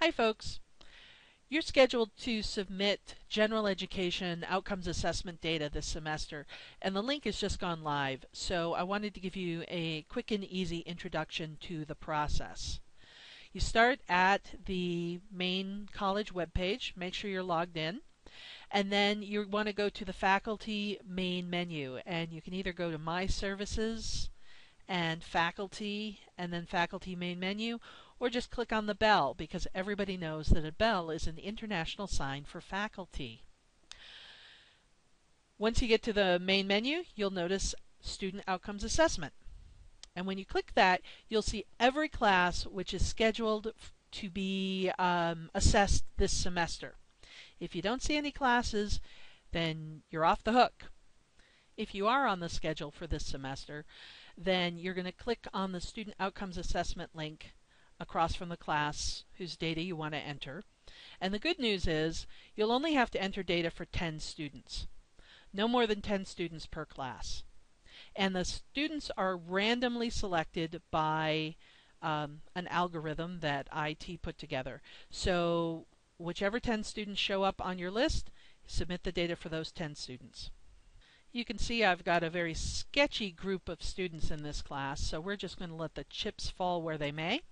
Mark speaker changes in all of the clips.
Speaker 1: Hi folks. You're scheduled to submit general education outcomes assessment data this semester, and the link has just gone live, so I wanted to give you a quick and easy introduction to the process. You start at the main college webpage, make sure you're logged in, and then you want to go to the faculty main menu, and you can either go to My Services and Faculty and then Faculty main menu, or just click on the bell because everybody knows that a bell is an international sign for faculty. Once you get to the main menu, you'll notice Student Outcomes Assessment. And when you click that, you'll see every class which is scheduled to be assessed this semester. If you don't see any classes, then you're off the hook. If you are on the schedule for this semester, then you're going to click on the Student Outcomes Assessment link across from the class whose data you want to enter. And the good news is you'll only have to enter data for 10 students. No more than 10 students per class. And the students are randomly selected by an algorithm that IT put together. So whichever 10 students show up on your list, submit the data for those 10 students. You can see I've got a very sketchy group of students in this class, so we're just going to let the chips fall where they may.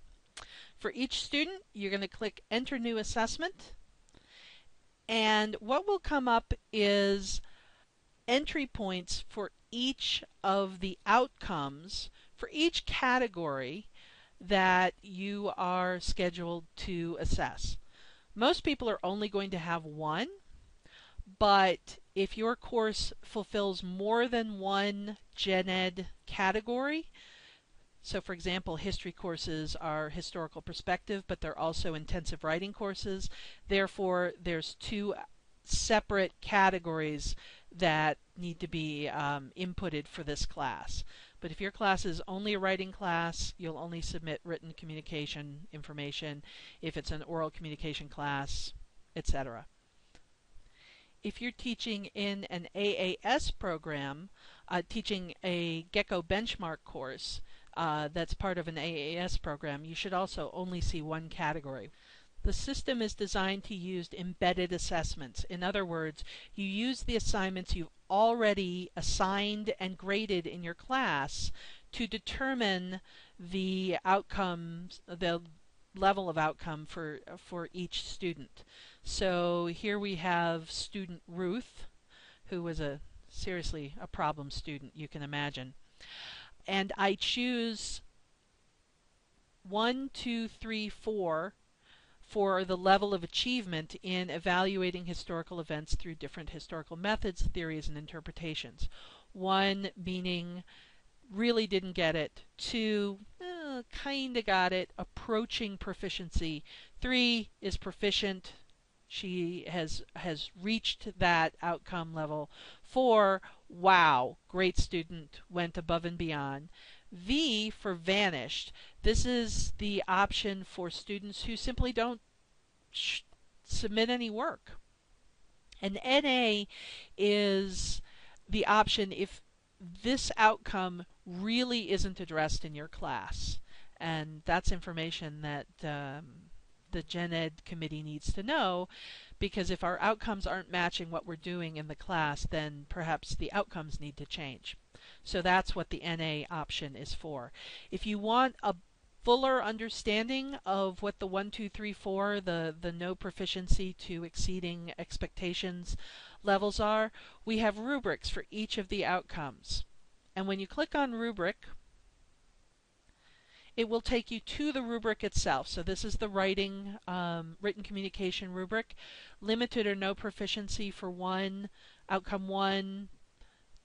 Speaker 1: For each student, you're going to click Enter New Assessment, and what will come up is entry points for each of the outcomes for each category that you are scheduled to assess. Most people are only going to have one, but if your course fulfills more than one gen ed category, so for example, history courses are historical perspective, but they're also intensive writing courses. Therefore, there's two separate categories that need to be inputted for this class. But if your class is only a writing class, you'll only submit written communication information. If it's an oral communication class, etc. If you're teaching in an AAS program, teaching a Gecko benchmark course that's part of an AAS program, you should also only see one category. The system is designed to use embedded assessments. In other words, you use the assignments you've already assigned and graded in your class to determine the outcomes, the level of outcome for each student. So here we have student Ruth, who was seriously a problem student, you can imagine. And I choose 1, 2, 3, 4 for the level of achievement in evaluating historical events through different historical methods, theories, and interpretations. 1 meaning really didn't get it. 2, kinda got it, approaching proficiency. 3 is proficient. She has reached that outcome level. 4, wow, great student, went above and beyond. V for vanished. This is the option for students who simply don't submit any work. And NA is the option if this outcome really isn't addressed in your class. And that's information that the Gen Ed committee needs to know, because if our outcomes aren't matching what we're doing in the class, then perhaps the outcomes need to change. So that's what the NA option is for. If you want a fuller understanding of what the 1, 2, 3, 4, the no proficiency to exceeding expectations levels are, we have rubrics for each of the outcomes. And when you click on rubric, it will take you to the rubric itself. So this is the writing, written communication rubric. Limited or no proficiency for 1, outcome 1,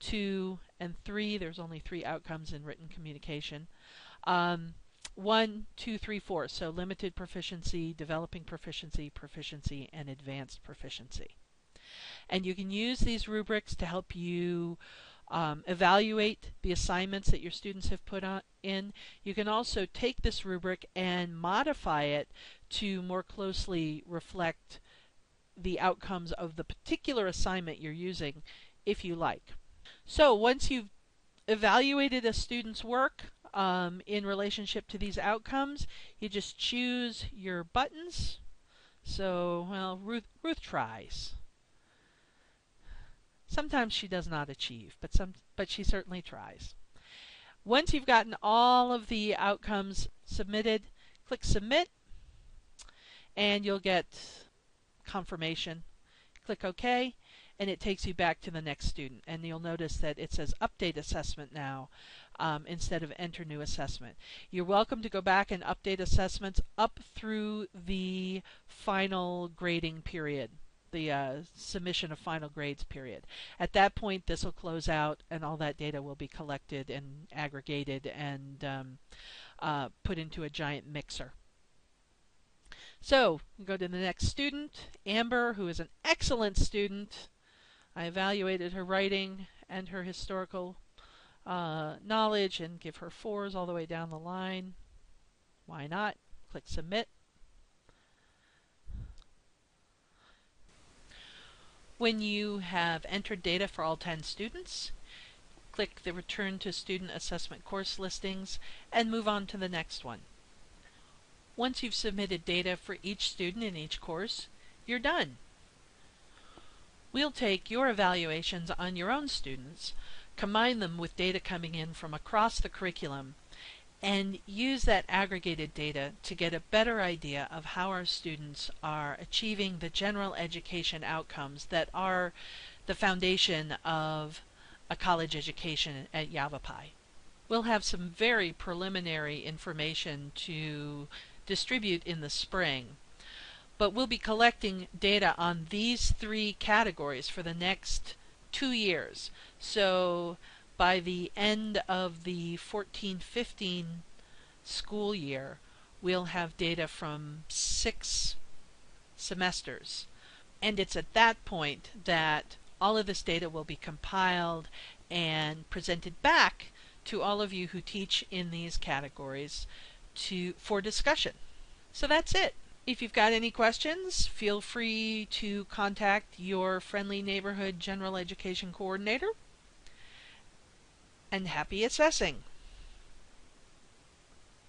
Speaker 1: 2, and 3. There's only 3 outcomes in written communication. 1, 2, 3, 4. So limited proficiency, developing proficiency, proficiency, and advanced proficiency. And you can use these rubrics to help you evaluate the assignments that your students have put in. You can also take this rubric and modify it to more closely reflect the outcomes of the particular assignment you're using, if you like. So once you've evaluated a student's work in relationship to these outcomes, you just choose your buttons So, well, Ruth tries. Sometimes she does not achieve, but she certainly tries. Once you've gotten all of the outcomes submitted, click Submit, and you'll get confirmation. Click OK, and it takes you back to the next student. And you'll notice that it says Update Assessment now instead of Enter New Assessment. You're welcome to go back and update assessments up through the final grading period, the submission of final grades period. At that point, this will close out, and all that data will be collected and aggregated and put into a giant mixer. So, we go to the next student, Amber, who is an excellent student. I evaluated her writing and her historical knowledge and give her 4s all the way down the line. Why not? Click Submit. When you have entered data for all 10 students, click the Return to Student Assessment Course Listings and move on to the next one. Once you've submitted data for each student in each course, you're done. We'll take your evaluations on your own students, combine them with data coming in from across the curriculum, and use that aggregated data to get a better idea of how our students are achieving the general education outcomes that are the foundation of a college education at Yavapai. We'll have some very preliminary information to distribute in the spring, but we'll be collecting data on these 3 categories for the next 2 years. So by the end of the 14-15 school year, we'll have data from 6 semesters. And it's at that point that all of this data will be compiled and presented back to all of you who teach in these categories for discussion. So that's it. If you've got any questions, feel free to contact your friendly neighborhood general education coordinator. And happy assessing!